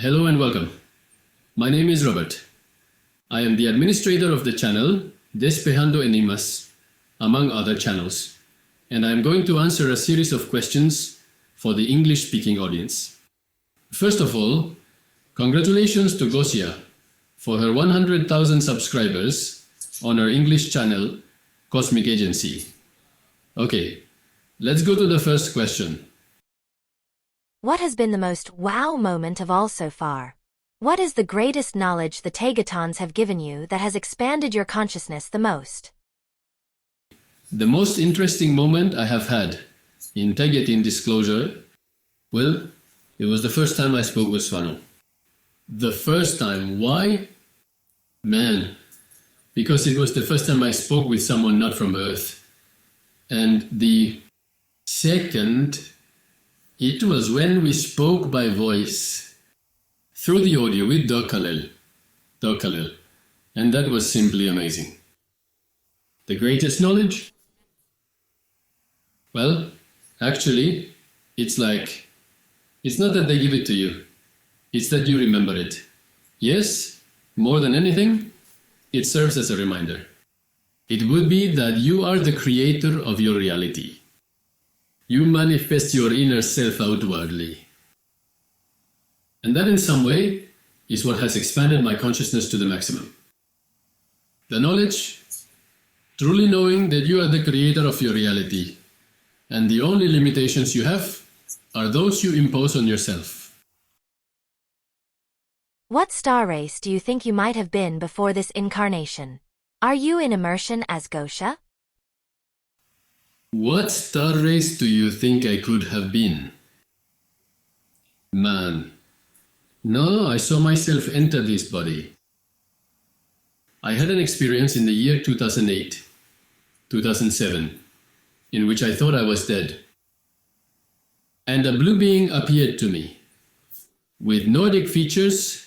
Hello and welcome. My name is Robert. I am the administrator of the channel Despejando Enigmas, among other channels, and I am going to answer a series of questions for the English-speaking audience. First of all, congratulations to Gosia for her 100,000 subscribers on her English channel, Cosmic Agency. Okay, let's go to the first question. What has been the most wow moment of all so far? What is the greatest knowledge the Taygetans have given you that has expanded your consciousness the most? The most interesting moment I have had in Taygetan disclosure, well, it was the first time I spoke with Svano. The first time. Why? Man, because it was the first time I spoke with someone not from Earth. And the second, it was when we spoke by voice through the audio with Dr. Khalil, and that was simply amazing. The greatest knowledge? Well, actually, it's not that they give it to you, it's that you remember it. Yes, more than anything, it serves as a reminder. It would be that you are the creator of your reality. You manifest your inner self outwardly. And that in some way is what has expanded my consciousness to the maximum. The knowledge, truly knowing that you are the creator of your reality, and the only limitations you have are those you impose on yourself. What star race do you think you might have been before this incarnation? Are you in immersion as Gosha? What star race do you think I could have been? Man, no, I saw myself enter this body. I had an experience in the year 2008, 2007, in which I thought I was dead. And a blue being appeared to me, with Nordic features,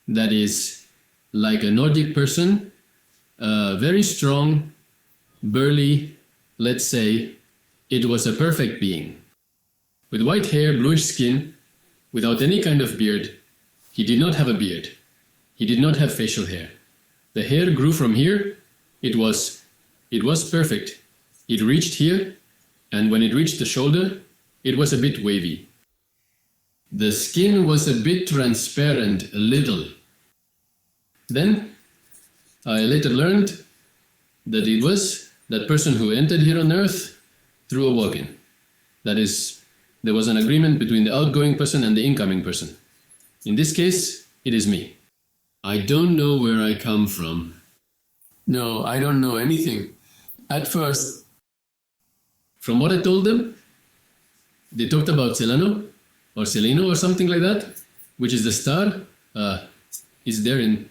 that is, like a Nordic person, very strong, burly. Let's say it was a perfect being. With white hair, bluish skin, without any kind of beard. He did not have a beard. He did not have facial hair. The hair grew from here. It was perfect. It reached here, and when it reached the shoulder, it was a bit wavy. The skin was a bit transparent, a little. Then, I later learned that it was that person who entered here on Earth through a walk-in. That is, there was an agreement between the outgoing person and the incoming person. In this case, it is me. I don't know where I come from. No, I don't know anything. At first, from what I told them, they talked about Celano or Celino or something like that, which is the star. It's there in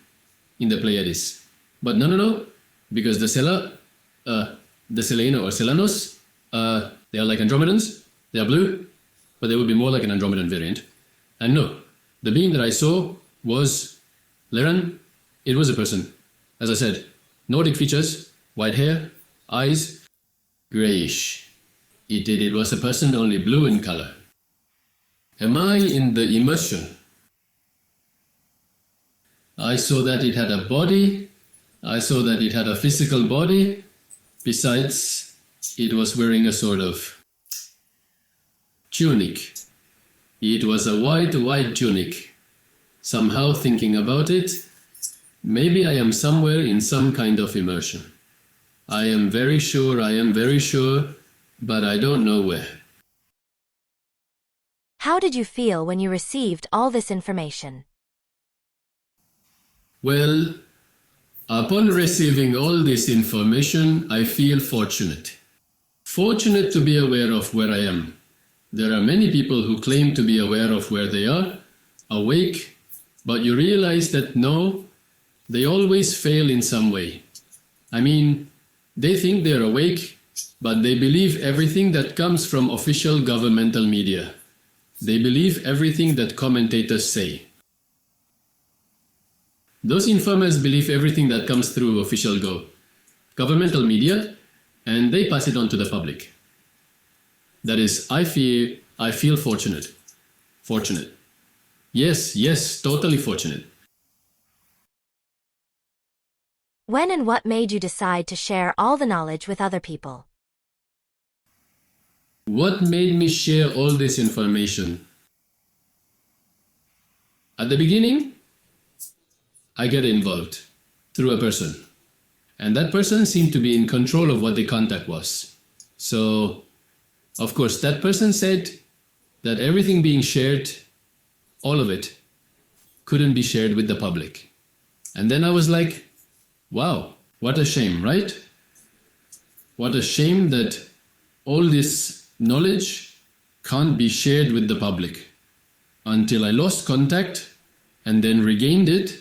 the Pleiades. But no, because the Seleno or Celanos, they are like Andromedans. They are blue, but they would be more like an Andromedan variant. And no, the being that I saw was Leran. It was a person. As I said, Nordic features, white hair, eyes, grayish. It was a person, only blue in color. Am I in the immersion? I saw that it had a body. I saw that it had a physical body. Besides, it was wearing a sort of tunic. It was a white tunic. Somehow thinking about it, maybe I am somewhere in some kind of immersion. I am very sure, but I don't know where. How did you feel when you received all this information? Well, upon receiving all this information, I feel fortunate. Fortunate to be aware of where I am. There are many people who claim to be aware of where they are, awake, but you realize that no, they always fail in some way. I mean, they think they're awake, but they believe everything that comes from official governmental media. They believe everything that commentators say. Those informers believe everything that comes through official governmental media, and they pass it on to the public. That is, I feel fortunate. Yes, totally fortunate. When and what made you decide to share all the knowledge with other people? What made me share all this information? At the beginning, I get involved through a person. And that person seemed to be in control of what the contact was. So, of course, that person said that everything being shared, all of it, couldn't be shared with the public. And then I was like, wow, what a shame, right? What a shame that all this knowledge can't be shared with the public. Until I lost contact and then regained it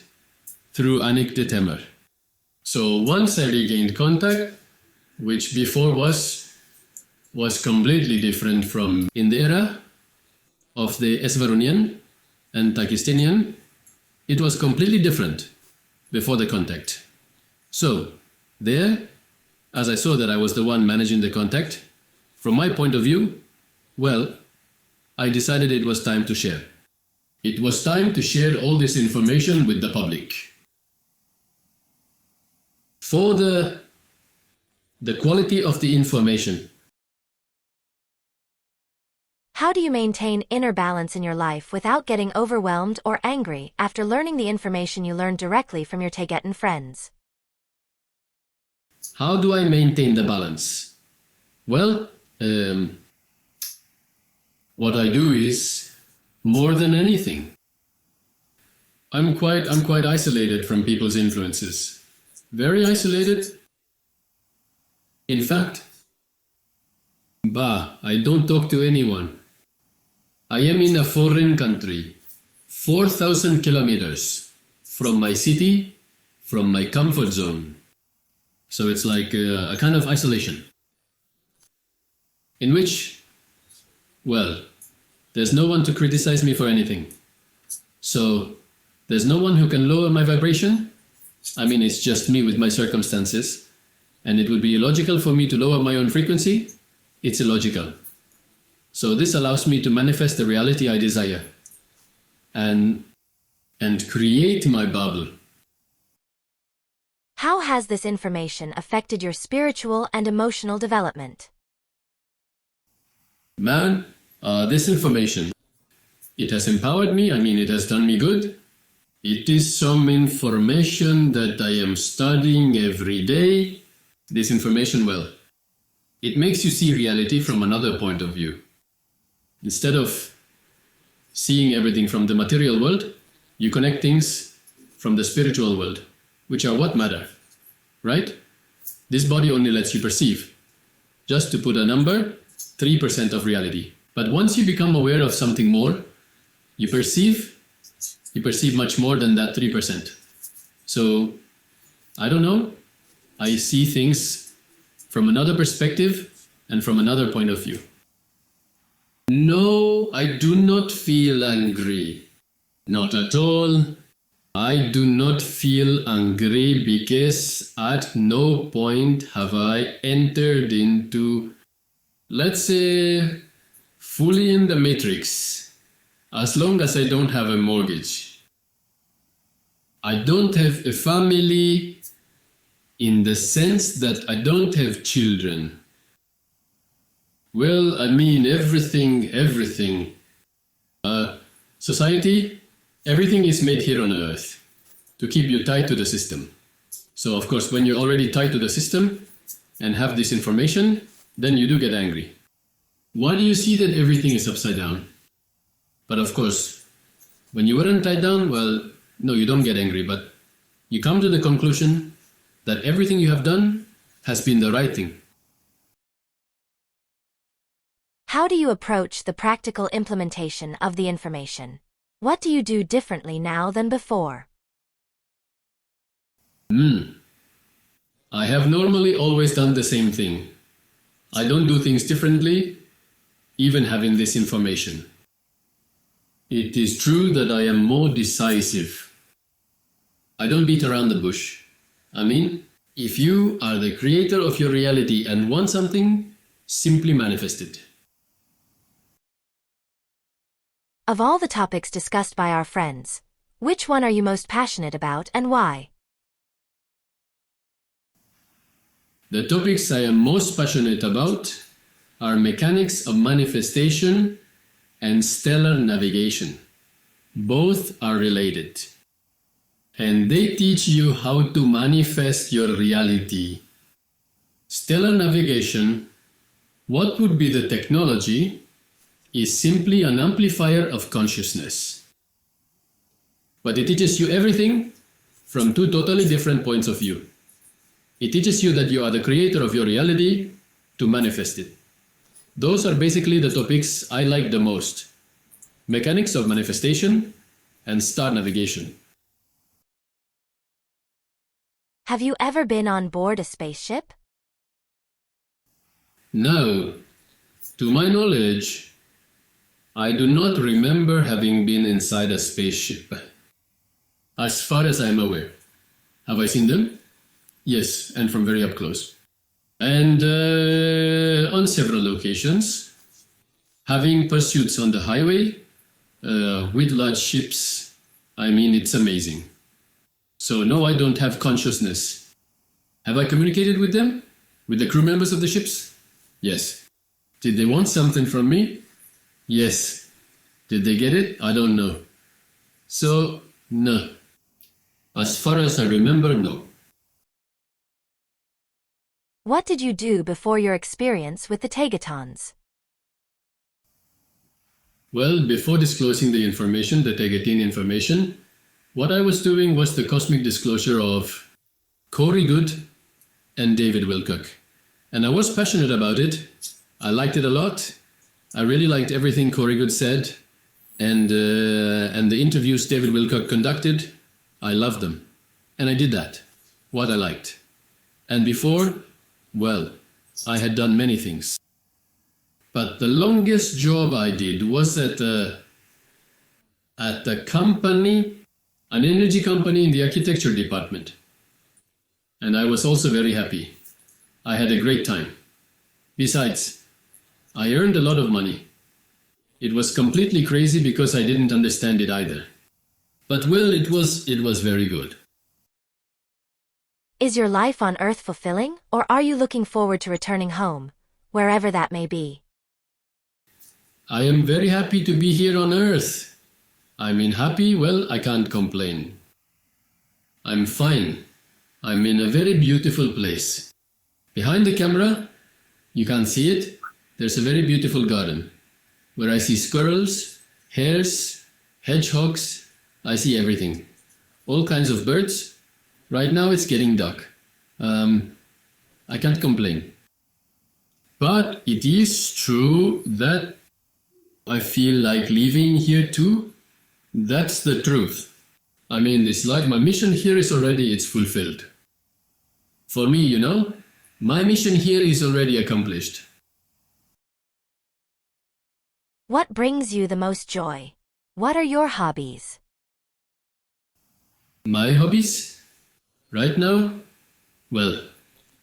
through Alec the Temer. So once I regained contact, which before was completely different from in the era of the Esvaronian and Taygetan, it was completely different before the contact. So there, as I saw that I was the one managing the contact, from my point of view, well, I decided it was time to share. It was time to share all this information with the public. For the quality of the information. How do you maintain inner balance in your life without getting overwhelmed or angry after learning the information you learned directly from your Taygetan friends? How do I maintain the balance? Well, what I do is, more than anything, I'm quite isolated from people's influences. Very isolated. In fact, I don't talk to anyone. I am in a foreign country, 4,000 kilometers from my city, from my comfort zone. So it's like a kind of isolation. In which, well, there's no one to criticize me for anything. So there's no one who can lower my vibration. I mean, it's just me with my circumstances. And it would be illogical for me to lower my own frequency. It's illogical. So this allows me to manifest the reality I desire and create my bubble. How has this information affected your spiritual and emotional development? Man, this information, it has empowered me. I mean, it has done me good. It is some information that I am studying every day. This information, well, it makes you see reality from another point of view. Instead of seeing everything from the material world, you connect things from the spiritual world, which are what matter, right? This body only lets you perceive. Just to put a number, 3% of reality. But once you become aware of something more, you perceive much more than that 3%. So, I don't know, I see things from another perspective and from another point of view. No, I do not feel angry. Not at all. I do not feel angry because at no point have I entered into, let's say, fully in the matrix. As long as I don't have a mortgage. I don't have a family in the sense that I don't have children. Well, I mean everything. Society, everything is made here on earth to keep you tied to the system. So of course, when you're already tied to the system and have this information, then you do get angry. Why do you see that everything is upside down? But of course, when you weren't tied down, well, no, you don't get angry, but you come to the conclusion that everything you have done has been the right thing. How do you approach the practical implementation of the information? What do you do differently now than before? I have normally always done the same thing. I don't do things differently, even having this information. It is true that I am more decisive. I don't beat around the bush. I mean, if you are the creator of your reality and want something, simply manifest it. Of all the topics discussed by our friends, which one are you most passionate about and why? The topics I am most passionate about are mechanics of manifestation and stellar navigation. Both are related. And they teach you how to manifest your reality. Stellar navigation, what would be the technology, is simply an amplifier of consciousness. But it teaches you everything from two totally different points of view. It teaches you that you are the creator of your reality to manifest it. Those are basically the topics I like the most. Mechanics of manifestation and star navigation. Have you ever been on board a spaceship? No. To my knowledge, I do not remember having been inside a spaceship. As far as I am aware. Have I seen them? Yes, and from very up close. And on several occasions, having pursuits on the highway with large ships, I mean, it's amazing. So no, I don't have consciousness. Have I communicated with them? With the crew members of the ships? Yes. Did they want something from me? Yes. Did they get it? I don't know. So, no. As far as I remember, no. What did you do before your experience with the Taygetans? Well, before disclosing the information, the Taygetan information, what I was doing was the cosmic disclosure of Goode and David Wilcock. And I was passionate about it. I liked it a lot. I really liked everything Goode said. And the interviews David Wilcock conducted, I loved them. And I did that, what I liked. And before, well, I had done many things. But the longest job I did was at a company, an energy company in the architecture department. And I was also very happy. I had a great time. Besides, I earned a lot of money. It was completely crazy because I didn't understand it either. But well, it was very good. Is your life on Earth fulfilling, or are you looking forward to returning home, wherever that may be? I am very happy to be here on Earth. I mean, happy? Well, I can't complain. I'm fine. I'm in a very beautiful place. Behind the camera, you can't see it, there's a very beautiful garden, where I see squirrels, hares, hedgehogs, I see everything. All kinds of birds. Right now it's getting dark. I can't complain. But it is true that I feel like leaving here too. That's the truth. I mean, it's like my mission here is already, it's fulfilled. For me, you know, my mission here is already accomplished. What brings you the most joy? What are your hobbies? My hobbies? Right now? Well,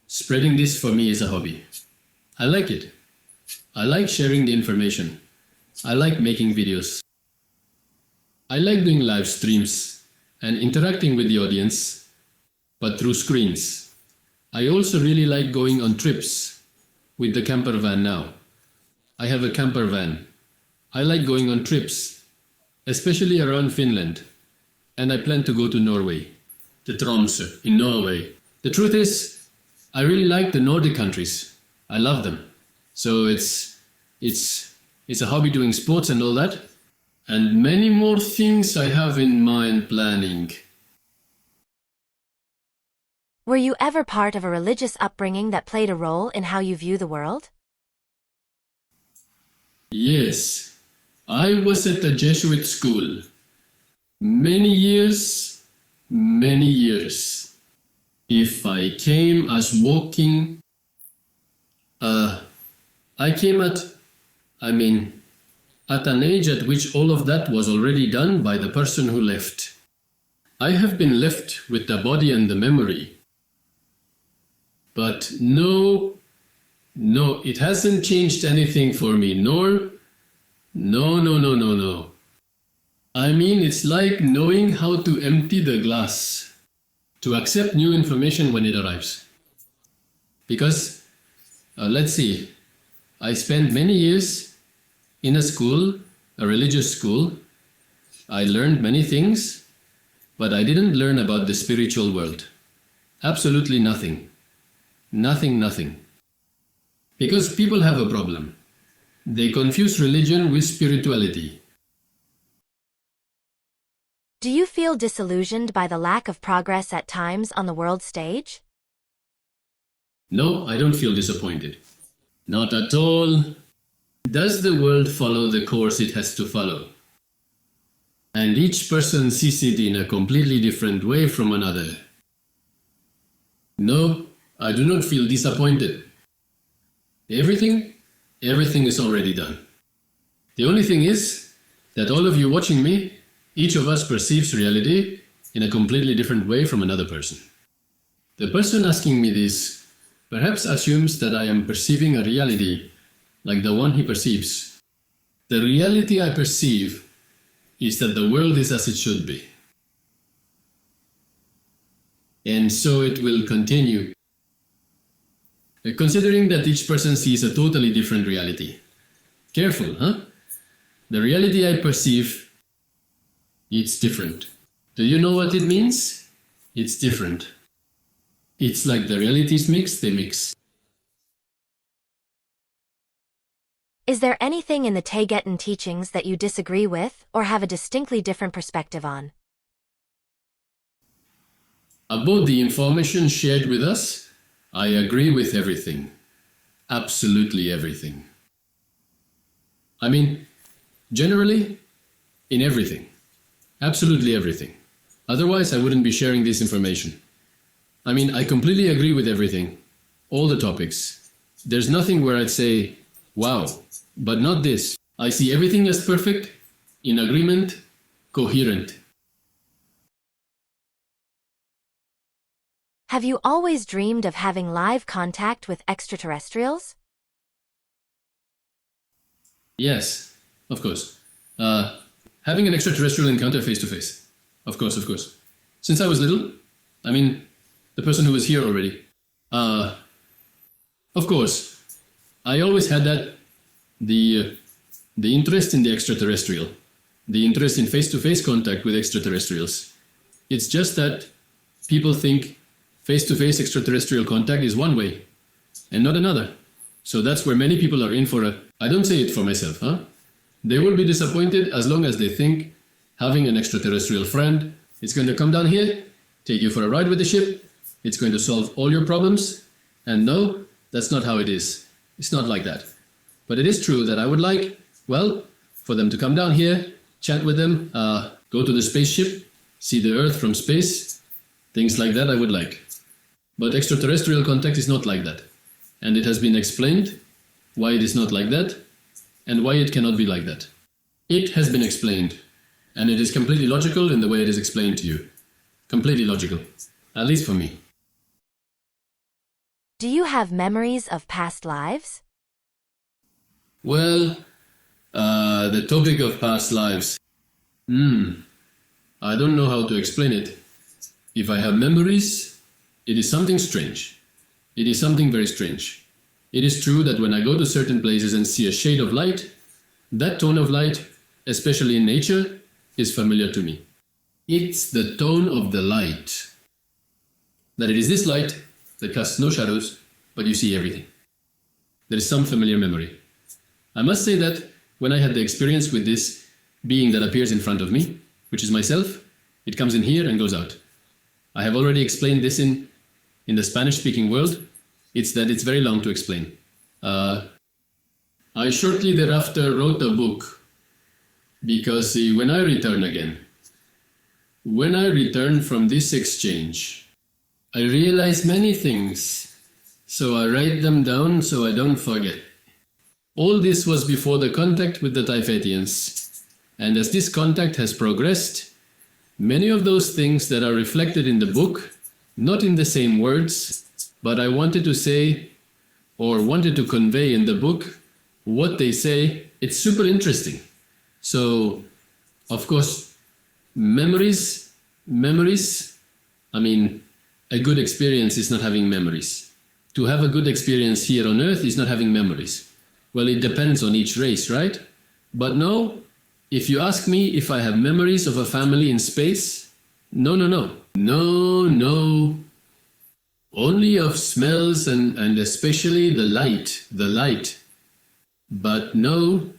spreading this for me is a hobby. I like it. I like sharing the information. I like making videos. I like doing live streams and interacting with the audience, but through screens. I also really like going on trips with the camper van now. I have a camper van. I like going on trips, especially around Finland. And I plan to go to Norway, to Tromsø in Norway. The truth is, I really like the Nordic countries. I love them. So it's a hobby doing sports and all that. And many more things I have in mind planning. Were you ever part of a religious upbringing that played a role in how you view the world? Yes, I was at a Jesuit school. Many years. If I came as walking, I came at an age at which all of that was already done by the person who left. I have been left with the body and the memory. But no, it hasn't changed anything for me, no. I mean, it's like knowing how to empty the glass, to accept new information when it arrives. Because, let's see, I spent many years in a school, a religious school. I learned many things, but I didn't learn about the spiritual world. Absolutely nothing. Nothing. Because people have a problem. They confuse religion with spirituality. Do you feel disillusioned by the lack of progress at times on the world stage? No, I don't feel disappointed. Not at all. Does the world follow the course it has to follow? And each person sees it in a completely different way from another. No, I do not feel disappointed. Everything is already done. The only thing is that all of you watching me, each of us perceives reality in a completely different way from another person. The person asking me this perhaps assumes that I am perceiving a reality like the one he perceives. The reality I perceive is that the world is as it should be. And so it will continue. Considering that each person sees a totally different reality. Careful, huh? The reality I perceive, it's different. Do you know what it means? It's different. It's like the realities mix, they mix. Is there anything in the Taygetan teachings that you disagree with or have a distinctly different perspective on? About the information shared with us, I agree with everything. Absolutely everything. I mean, generally, in everything. Absolutely everything. Otherwise, I wouldn't be sharing this information. I mean, I completely agree with everything. All the topics. There's nothing where I'd say, wow, but not this. I see everything as perfect, in agreement, coherent. Have you always dreamed of having live contact with extraterrestrials? Yes, of course. Having an extraterrestrial encounter face to face. Of course. Since I was little, I mean, the person who was here already. Of course, I always had that, the interest in the extraterrestrial, the interest in face-to-face contact with extraterrestrials. It's just that people think face-to-face extraterrestrial contact is one way and not another. So that's where many people are in for a... I don't say it for myself, huh? They will be disappointed as long as they think having an extraterrestrial friend is going to come down here, take you for a ride with the ship, it's going to solve all your problems. And no, that's not how it is. It's not like that. But it is true that I would like, well, for them to come down here, chat with them, go to the spaceship, see the Earth from space, things like that I would like. But extraterrestrial contact is not like that. And it has been explained why it is not like that and why it cannot be like that. It has been explained, and it is completely logical in the way it is explained to you. Completely logical, at least for me. Do you have memories of past lives? Well, the topic of past lives. I don't know how to explain it. If I have memories, it is something strange. It is something very strange. It is true that when I go to certain places and see a shade of light, that tone of light, especially in nature, is familiar to me. It's the tone of the light. That it is this light that casts no shadows, but you see everything. There is some familiar memory. I must say that when I had the experience with this being that appears in front of me, which is myself, it comes in here and goes out. I have already explained this in the Spanish-speaking world. It's very long to explain. I shortly thereafter wrote a book because when I return from this exchange, I realize many things, so I write them down so I don't forget. All this was before the contact with the Taygetan, and as this contact has progressed, many of those things that are reflected in the book, not in the same words, but I wanted to say, or wanted to convey in the book, what they say, it's super interesting. So, Of course, memories, I mean, a good experience is not having memories. To have a good experience here on Earth is not having memories. Well, it depends on each race, right? But no, if you ask me if I have memories of a family in space, no. Only of smells and especially the light. But no,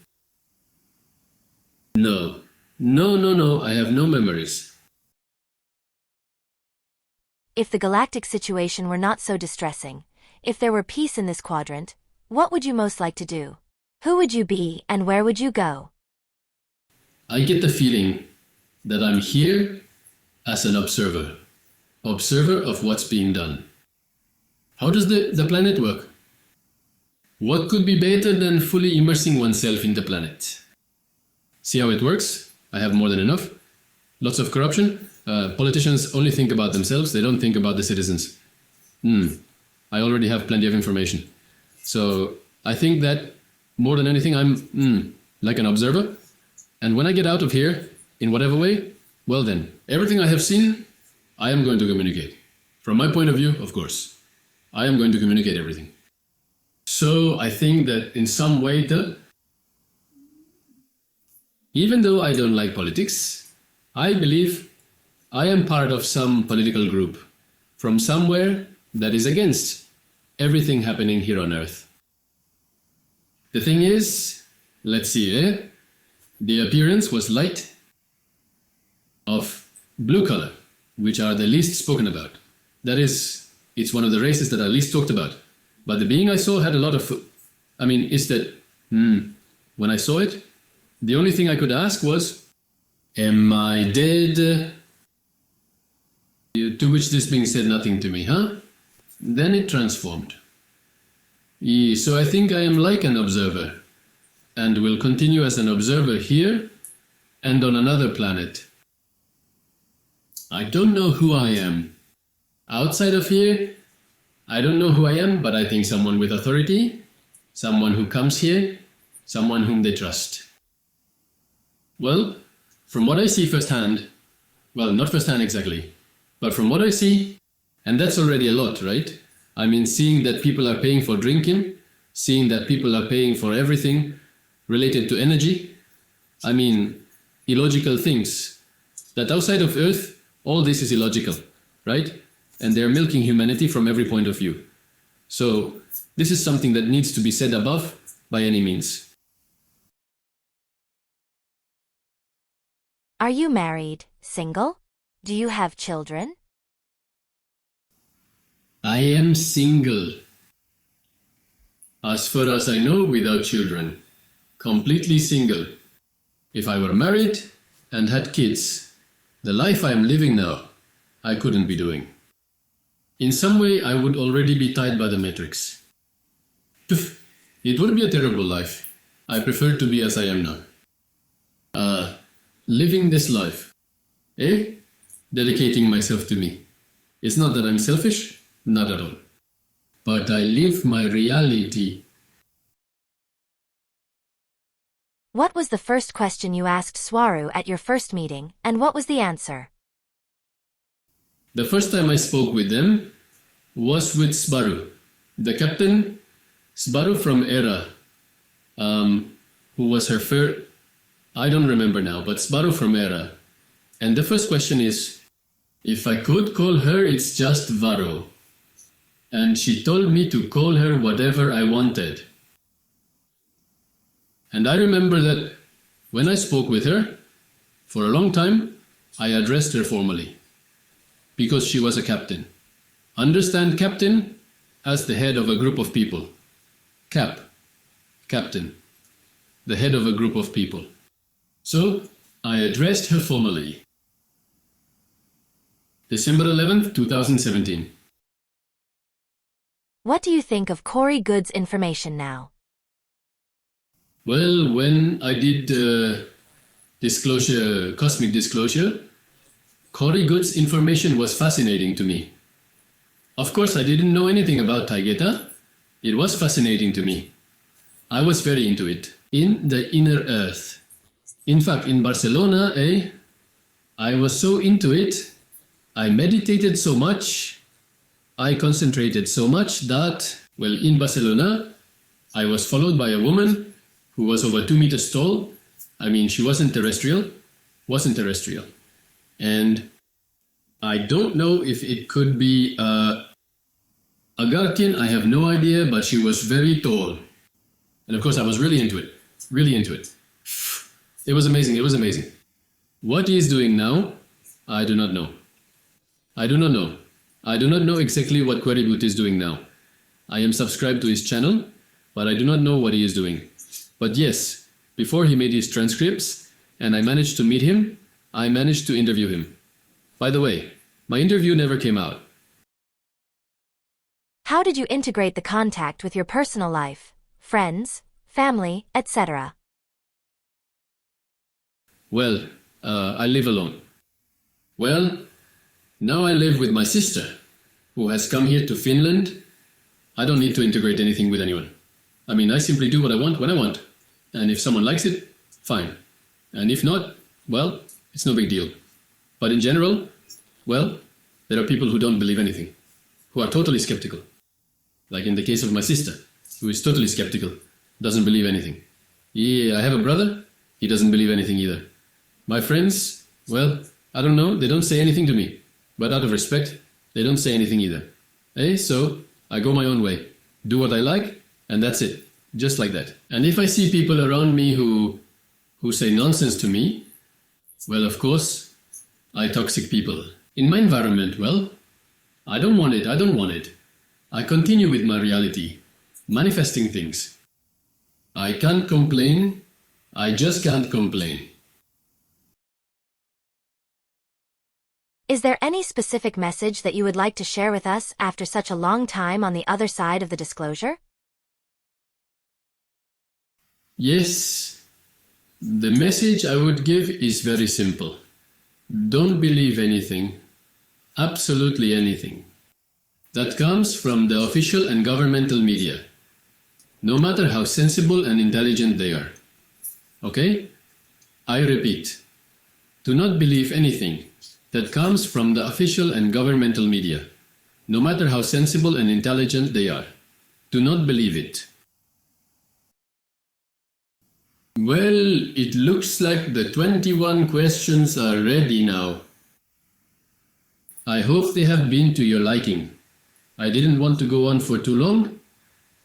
I have no memories. If the galactic situation were not so distressing, if there were peace in this quadrant, what would you most like to do? Who would you be and where would you go? I get the feeling that I'm here as an observer of what's being done. How does the planet work? What could be better than fully immersing oneself in the planet? See how it works? I have more than enough. Lots of corruption. Politicians only think about themselves, they don't think about the citizens. I already have plenty of information. So I think that more than anything, I'm like an observer. And when I get out of here, in whatever way, well then, everything I have seen, I am going to communicate. From my point of view, of course, I am going to communicate everything. So I think that in some way, even though I don't like politics, I believe I am part of some political group from somewhere that is against everything happening here on Earth. The thing is, let's see, the appearance was light of blue color, which are the least spoken about. That is, it's one of the races that are least talked about. But the being I saw had a lot of, is that, when I saw it, the only thing I could ask was, am I dead? To which this being said nothing to me, huh? Then it transformed. So I think I am like an observer, and will continue as an observer here and on another planet. I don't know who I am. Outside of here, I don't know who I am, but I think someone with authority, someone who comes here, someone whom they trust. Well, from what I see firsthand, well, not firsthand exactly, but from what I see, and that's already a lot, right? Seeing that people are paying for drinking, seeing that people are paying for everything related to energy, illogical things. That outside of Earth, all this is illogical, right? And they're milking humanity from every point of view. So this is something that needs to be said above by any means. Are you married, single? Do you have children? I am single. As far as I know, without children. Completely single. If I were married and had kids, the life I am living now, I couldn't be doing. In some way, I would already be tied by the matrix. It would be a terrible life. I prefer to be as I am now. Living this life. Dedicating myself to me. It's not that I'm selfish, not at all. But I live my reality. What was the first question you asked Swaru at your first meeting, and what was the answer? The first time I spoke with them was with Sbaru, the captain, Sbaru from ERA, who was her first, I don't remember now, but Sbaru from ERA. And the first question is, if I could call her, it's just Varo. And she told me to call her whatever I wanted. And I remember that when I spoke with her, for a long time, I addressed her formally. Because she was a captain. Understand captain as the head of a group of people. Captain. The head of a group of people. So, I addressed her formally. December 11th, 2017. What do you think of Corey Goode's information now? Well, when I did cosmic disclosure, Corey Goode's information was fascinating to me. Of course, I didn't know anything about Taygetan. It was fascinating to me. I was very into it. In the inner earth. In fact, in Barcelona, I was so into it, I meditated so much, I concentrated so much that, well, in Barcelona, I was followed by a woman who was over 2 meters tall. I mean, she wasn't terrestrial. And I don't know if it could be a Guardian, I have no idea, but she was very tall. And of course, I was really into it. It was amazing. What he is doing now, I do not know. I do not know exactly what Queribut is doing now. I am subscribed to his channel, but I do not know what he is doing. But yes, before he made his transcripts, and I managed to meet him, I managed to interview him. By the way, my interview never came out. How did you integrate the contact with your personal life, friends, family, etc.? Well, I live alone. Well, now I live with my sister, who has come here to Finland. I don't need to integrate anything with anyone. I mean, I simply do what I want when I want. And if someone likes it, fine. And if not, well, it's no big deal. But in general, well, there are people who don't believe anything, who are totally skeptical. Like in the case of my sister, who is totally skeptical, doesn't believe anything. Yeah, I have a brother, he doesn't believe anything either. My friends, well, I don't know, they don't say anything to me. But out of respect, they don't say anything either. So I go my own way, do what I like, and that's it. Just like that. And if I see people around me who say nonsense to me, well, of course, I toxic people. In my environment, well, I don't want it. I continue with my reality, manifesting things. I can't complain. I just can't complain. Is there any specific message that you would like to share with us after such a long time on the other side of the disclosure? Yes, the message I would give is very simple. Don't believe anything, absolutely anything, that comes from the official and governmental media, no matter how sensible and intelligent they are. Okay? I repeat, do not believe anything that comes from the official and governmental media, no matter how sensible and intelligent they are. Do not believe it. Well, it looks like the 21 questions are ready now. I hope they have been to your liking. I didn't want to go on for too long,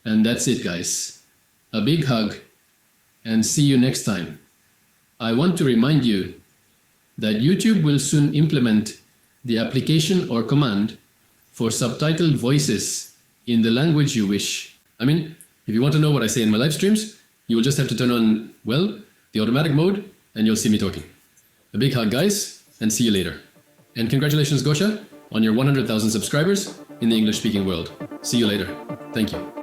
and that's it, guys. A big hug, and see you next time. I want to remind you that YouTube will soon implement the application or command for subtitled voices in the language you wish. I mean, if you want to know what I say in my live streams, you will just have to turn on, well, the automatic mode, and you'll see me talking. A big hug, guys, and see you later. And congratulations, Gosha, on your 100,000 subscribers in the English-speaking world. See you later. Thank you.